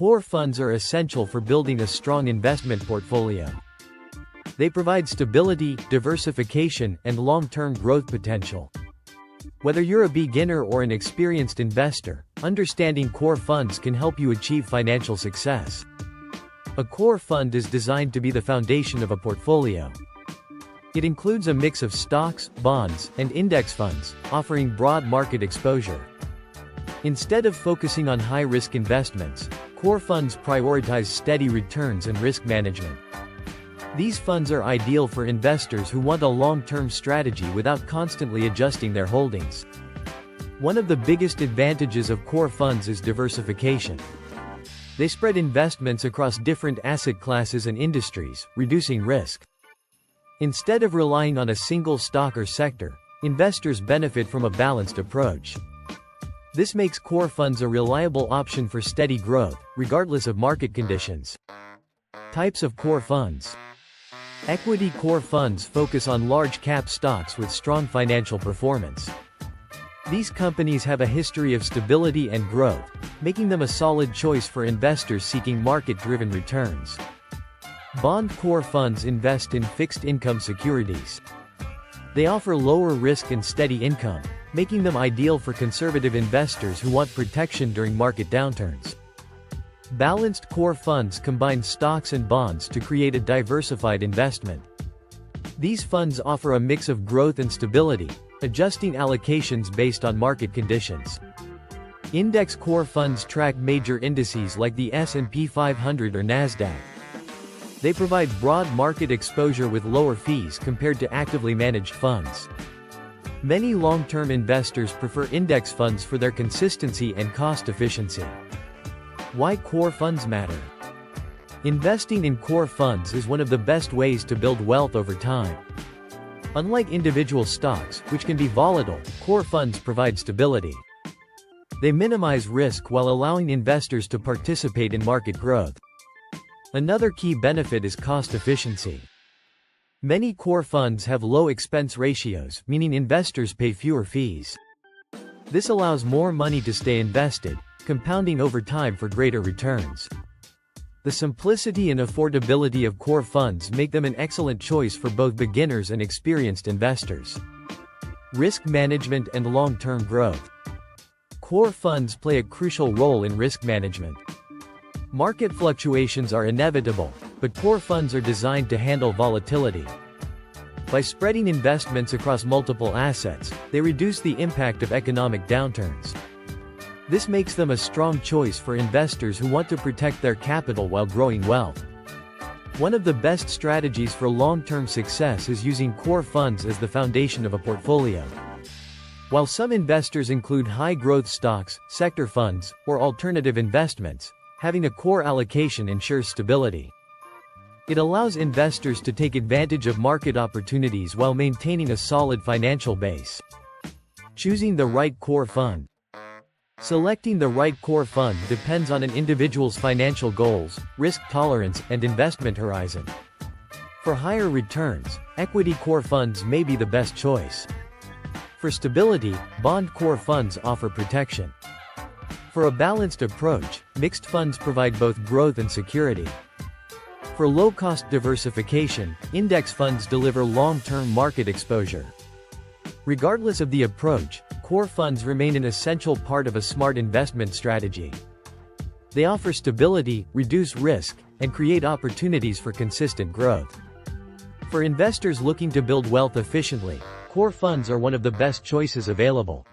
Core funds are essential for building a strong investment portfolio. They provide stability, diversification, and long-term growth potential. Whether you're a beginner or an experienced investor, understanding core funds can help you achieve financial success. A core fund is designed to be the foundation of a portfolio. It includes a mix of stocks, bonds, and index funds, offering broad market exposure. Instead of focusing on high-risk investments, core funds prioritize steady returns and risk management. These funds are ideal for investors who want a long-term strategy without constantly adjusting their holdings. One of the biggest advantages of core funds is diversification. They spread investments across different asset classes and industries, reducing risk. Instead of relying on a single stock or sector, investors benefit from a balanced approach. This makes core funds a reliable option for steady growth, regardless of market conditions. Types of core funds. Equity core funds focus on large-cap stocks with strong financial performance. These companies have a history of stability and growth, making them a solid choice for investors seeking market-driven returns. Bond core funds invest in fixed-income securities. They offer lower risk and steady income, making them ideal for conservative investors who want protection during market downturns. Balanced core funds combine stocks and bonds to create a diversified investment. These funds offer a mix of growth and stability, adjusting allocations based on market conditions. Index core funds track major indices like the S&P 500 or Nasdaq. They provide broad market exposure with lower fees compared to actively managed funds. Many long-term investors prefer index funds for their consistency and cost efficiency. Why core funds matter? Investing in core funds is one of the best ways to build wealth over time. Unlike individual stocks, which can be volatile, core funds provide stability. They minimize risk while allowing investors to participate in market growth. Another key benefit is cost efficiency. Many core funds have low expense ratios, meaning investors pay fewer fees. This allows more money to stay invested, compounding over time for greater returns. The simplicity and affordability of core funds make them an excellent choice for both beginners and experienced investors. Risk management and long-term growth. Core funds play a crucial role in risk management. Market fluctuations are inevitable, but core funds are designed to handle volatility. By spreading investments across multiple assets, they reduce the impact of economic downturns. This makes them a strong choice for investors who want to protect their capital while growing wealth. One of the best strategies for long-term success is using core funds as the foundation of a portfolio. While some investors include high-growth stocks, sector funds, or alternative investments, having a core allocation ensures stability. It allows investors to take advantage of market opportunities while maintaining a solid financial base. Choosing the right core fund. Selecting the right core fund depends on an individual's financial goals, risk tolerance, and investment horizon. For higher returns, equity core funds may be the best choice. For stability, bond core funds offer protection. For a balanced approach, mixed funds provide both growth and security. For low-cost diversification, index funds deliver long-term market exposure. Regardless of the approach, core funds remain an essential part of a smart investment strategy. They offer stability, reduce risk, and create opportunities for consistent growth. For investors looking to build wealth efficiently, core funds are one of the best choices available.